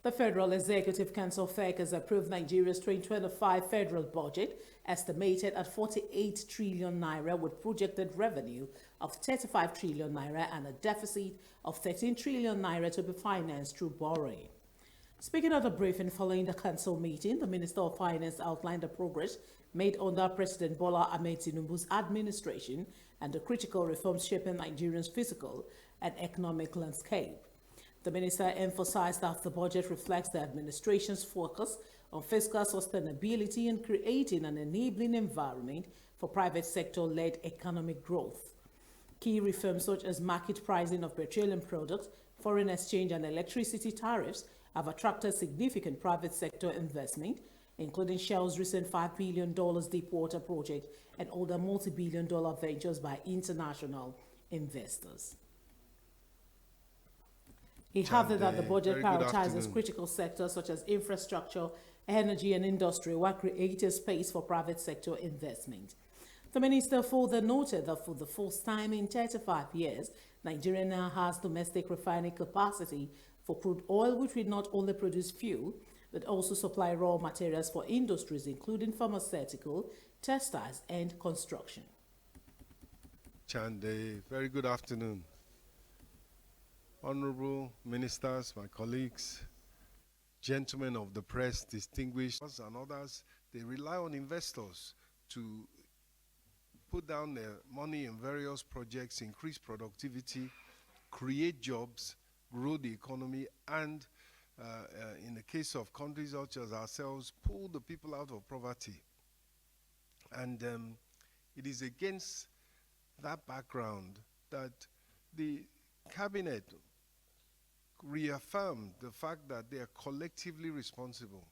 The Federal Executive Council FEC has approved Nigeria's 2025 federal budget, estimated at 48 trillion naira, with projected revenue of 35 trillion naira and a deficit of 13 trillion naira to be financed through borrowing. Speaking at a briefing following the council meeting, the Minister of Finance outlined the progress made under President Bola Ahmed Tinubu's administration and the critical reforms shaping Nigeria's fiscal and economic landscape. The minister emphasized that the budget reflects the administration's focus on fiscal sustainability and creating an enabling environment for private sector-led economic growth. Key reforms such as market pricing of petroleum products, foreign exchange and electricity tariffs have attracted significant private sector investment, including Shell's recent $5 billion deepwater project and other multi-billion-dollar ventures by international investors. He added that the budget prioritizes critical sectors such as infrastructure, energy and industry while creating space for private sector investment. The minister further noted that for the first time in 35 years, Nigeria now has domestic refining capacity for crude oil, which will not only produce fuel, but also supply raw materials for industries including pharmaceutical, textiles and construction. Chande, very good afternoon. Honorable ministers, my colleagues, gentlemen of the press, distinguished and others, they rely on investors to put down their money in various projects, increase productivity, create jobs, grow the economy, and in the case of countries such as ourselves, pull the people out of poverty. And it is against that background that the cabinet reaffirmed the fact that they are collectively responsible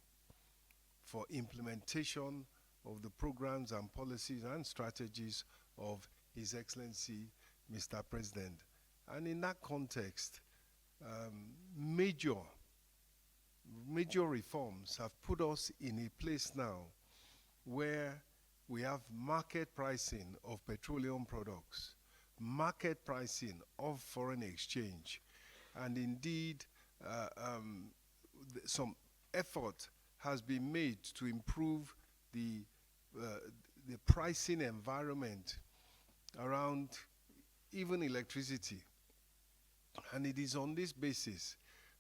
for implementation of the programs and policies and strategies of His Excellency, Mr. President. And in that context, major reforms have put us in a place now where we have market pricing of petroleum products, market pricing of foreign exchange, and indeed some effort has been made to improve the pricing environment around even electricity. And it is on this basis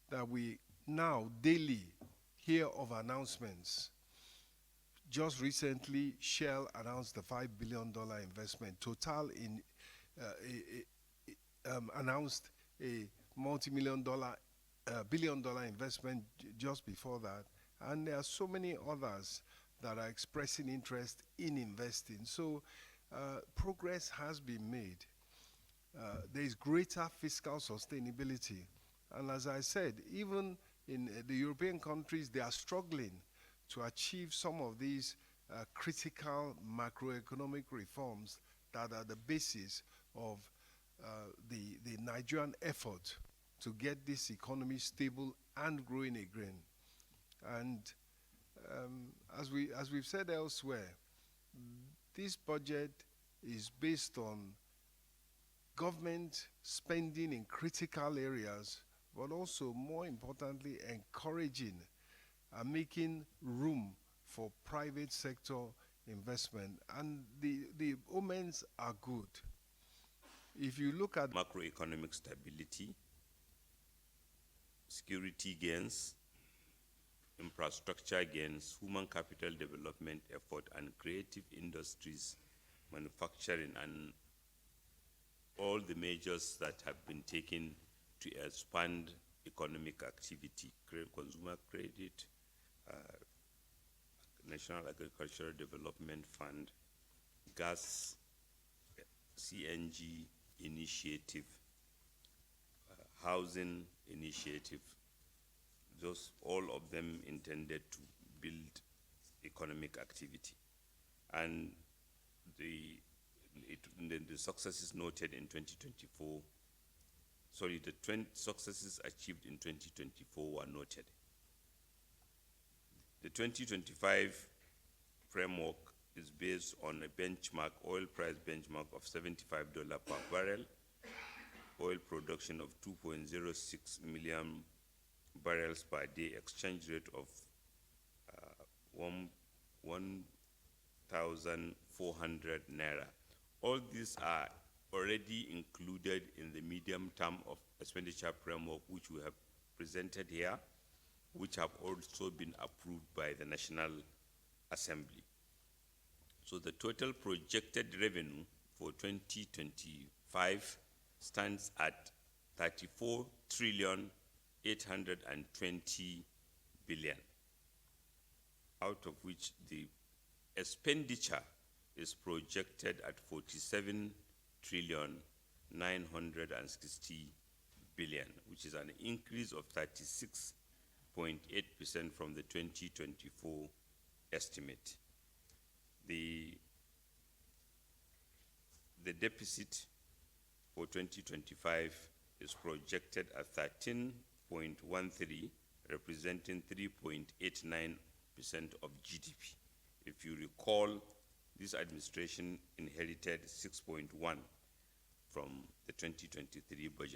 that we now daily hear of announcements. Just recently, Shell announced the $5 billion investment. Total announced a multi-billion-dollar investment just before that. And there are so many others that are expressing interest in investing. So progress has been made. There is greater fiscal sustainability. And as I said, even in the European countries, they are struggling to achieve some of these critical macroeconomic reforms that are the basis of the Nigerian effort to get this economy stable and growing again. And as we've said elsewhere, this budget is based on government spending in critical areas, but also, more importantly, encouraging and making room for private sector investment. And the omens are good. If you look at macroeconomic stability, security gains, infrastructure gains, human capital development effort, and creative industries, manufacturing, and all the measures that have been taken to expand economic activity, consumer credit, National Agricultural Development Fund, gas, CNG initiative, housing initiative, those all of them intended to build economic activity. And the successes noted in 2024, the successes achieved in 2024 were noted. The 2025 framework is based on a benchmark, oil price benchmark of $75 per barrel, oil production of 2.06 million barrels per day, exchange rate of 1,400 naira. All these are already included in the medium term of expenditure framework, which we have presented here, which have also been approved by the National Assembly. So the total projected revenue for 2025 stands at 34,820 billion, out of which the expenditure is projected at 47,960 billion, which is an increase of 36.8% from the 2024 estimate. The deficit for 2025 is projected at 13.13, representing 3.89% of GDP. If you recall, this administration inherited 6.1 from the 2023 budget.